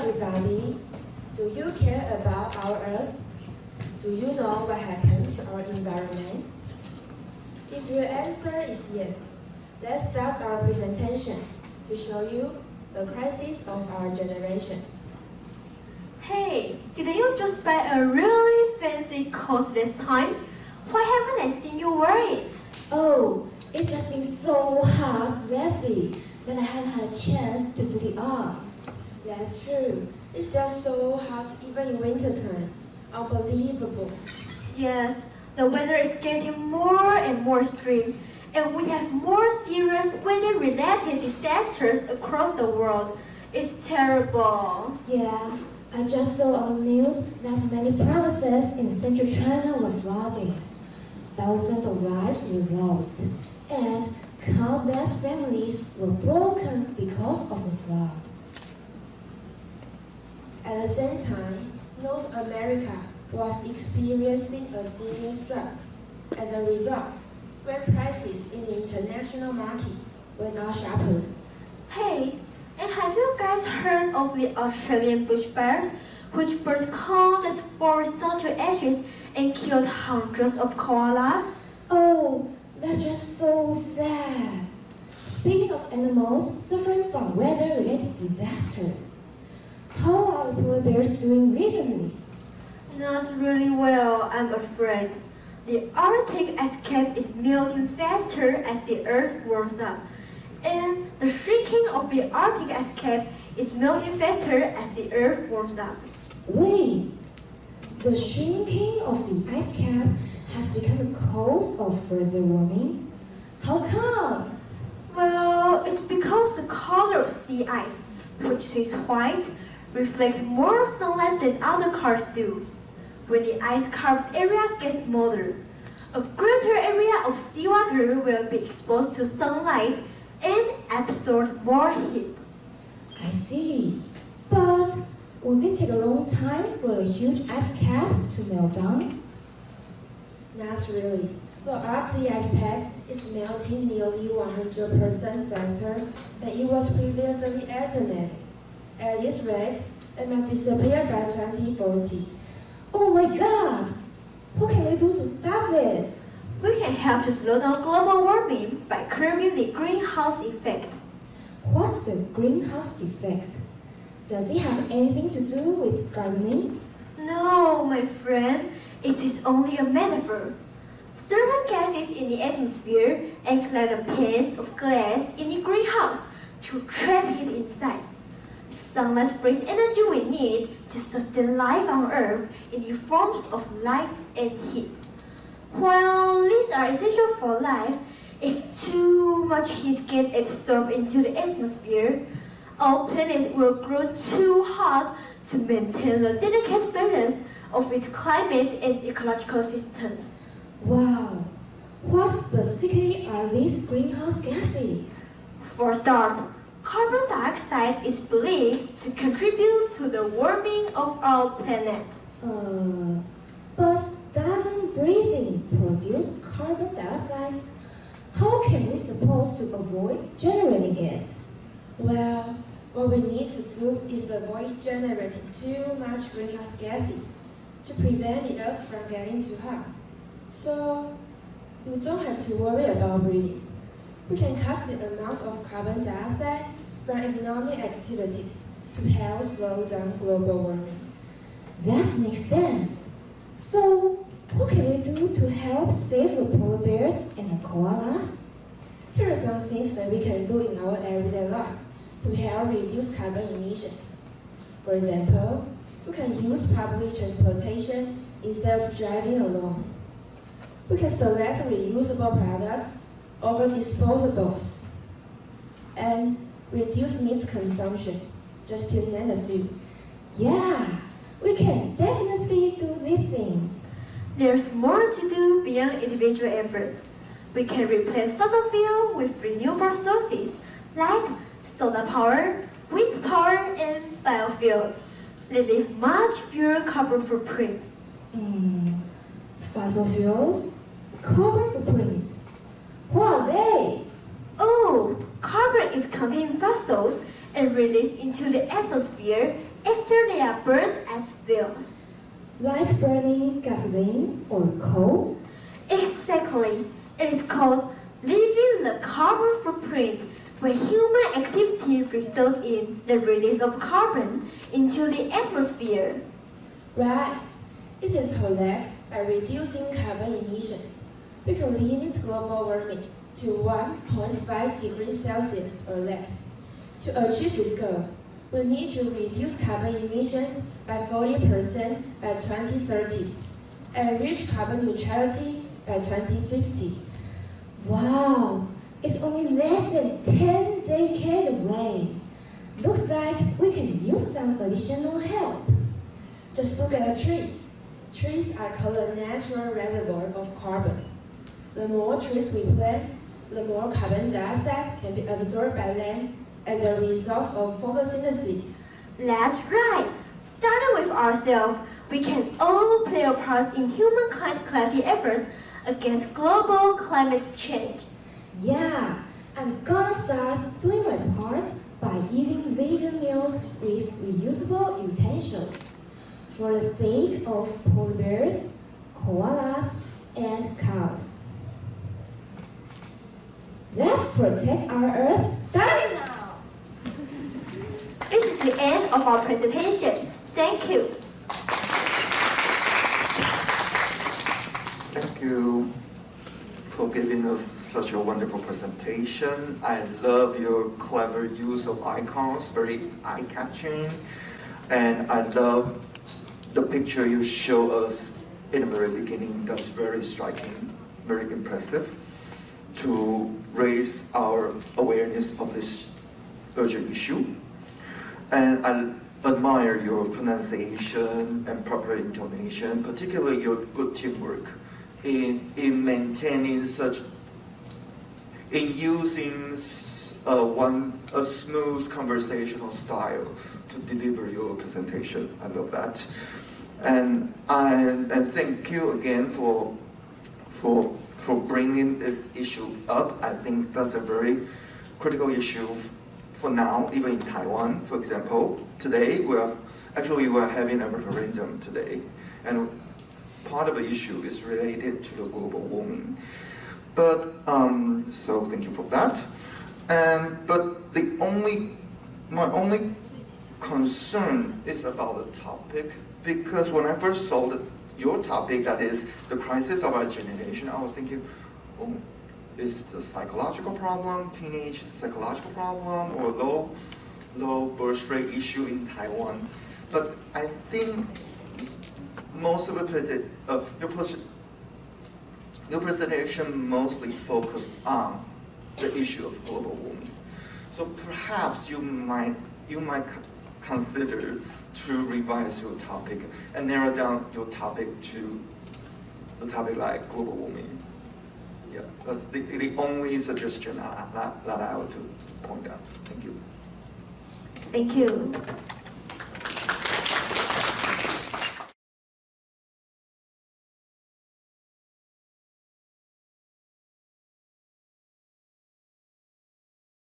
everybody. Do you care about our Earth? Do you know what happened to our environment? If your answer is yes, let's start our presentation to show you the crisis of our generation. Hey, did you just buy a really fancy coat this time? Why haven't I seen you wear it? Oh, it's just been so hot lately that I haven't had a chance to put it on. That's true. It's still so hot even in wintertime. Unbelievable. Yes, the weather is getting more and more extreme, and we have more serious weather-related disasters across the world. It's terrible. Yeah, I just saw on the news that many provinces in central China were flooded. Thousands of lives were lost, and countless families were broken because of the flood. At the same time, North America was experiencing a serious drought. As a result, grain prices in the international markets went up sharply. Hey, and have you guys heard of the Australian bushfires, which burst countless forests down to ashes and killed hundreds of koalas? Oh, that's just so sad. Speaking of animals suffering from weather-related disasters, how are the polar bears doing recently? Not really well, I'm afraid. The Arctic ice cap is melting faster as the Earth warms up, and the shrinking of the Arctic ice cap is melting faster as the Earth warms up. Wait, the shrinking of the ice cap has become a cause of further warming? How come? Well, it's because the color of sea ice, which is white, reflects more sunlight than other colors do. When the ice-carved area gets smaller, a greater area of seawater will be exposed to sunlight and absorb more heat. I see. But would it take a long time for the huge ice cap to melt down? Not really. The Arctic ice pack is melting nearly 100% faster than it was previously estimated. At this rate, it might disappear by 2040. Oh my God! What can we do to stop this? We can help to slow down global warming by curbing the greenhouse effect. What's the greenhouse effect? Does it have anything to do with gardening? No, my friend, it is only a metaphor. Certain gases in the atmosphere act like the panes of glass in the greenhouse to trap heat inside. Sunlight brings energy we need to sustain life on Earth in the forms of light and heat. While these are essential for life, if too much heat gets absorbed into the atmosphere, our planet will grow too hot to maintain the delicate balance of its climate and ecological systems. Wow! What specifically are these greenhouse gases? For a start, carbon dioxide is believed to contribute to the warming of our planet. But doesn't breathing produce carbon dioxide? How can we suppose to avoid generating it? Well, what we need to do is avoid generating too much greenhouse gases to prevent the Earth from getting too hot. So, you don't have to worry about breathing. We can cut the amount of carbon dioxide from economic activities to help slow down global warming. That makes sense. So, what can we do to help save the polar bears and the koalas? Here are some things that we can do in our everyday life to help reduce carbon emissions. For example, we can use public transportation instead of driving alone. We can select reusable products over disposables and reduce meat consumption, just to name a few. Yeah, we can definitely do these things. There's more to do beyond individual effort. We can replace fossil fuel with renewable sources like solar power, wind power, and biofuel. They leave much fewer carbon footprint. Fossil fuels? Carbon footprint? What are they? Oh, carbon is contained in fossils and released into the atmosphere after they are burned as fuels. Like burning gasoline or coal? Exactly. It is called leaving the carbon footprint, when human activity results in the release of carbon into the atmosphere. Right. It is so that by reducing carbon emissions, we can limit global warming to 1.5 degrees Celsius or less. To achieve this goal, we need to reduce carbon emissions by 40% by 2030 and reach carbon neutrality by 2050. Wow! It's only less than 10 decades away. Looks like we can use some additional help. Just look at the trees. Trees are called a natural reservoir of carbon. The more trees we plant, the more carbon dioxide can be absorbed by land as a result of photosynthesis. That's right. Starting with ourselves, we can all play a part in humankind's collective efforts against global climate change. Yeah, I'm gonna start doing my part by eating vegan meals with reusable utensils for the sake of polar bears, koalas, and cows. Let's protect our Earth starting now! This is the end of our presentation. Thank you. Thank you for giving us such a wonderful presentation. I love your clever use of icons, very eye-catching. And I love the picture you show us in the very beginning. That's very striking, very impressive to raise our awareness of this urgent issue. And I admire your pronunciation and proper intonation, particularly your good teamwork in maintaining such, in using a smooth conversational style to deliver your presentation. I love that. And thank you again for bringing this issue up. I think that's a very critical issue for now, even in Taiwan, for example. Today, we're having a referendum today, and part of the issue is related to the global warming. But, so thank you for that. But my only concern is about the topic, because when I first saw your topic, that is the crisis of our generation, I was thinking, oh, is it a psychological problem, teenage psychological problem, or low birth rate issue in Taiwan? But I think most of your presentation mostly focused on the issue of global warming. So perhaps you might consider to revise your topic and narrow down your topic to the topic like global warming. Yeah, that's the only suggestion that I would point out. Thank you. Thank you.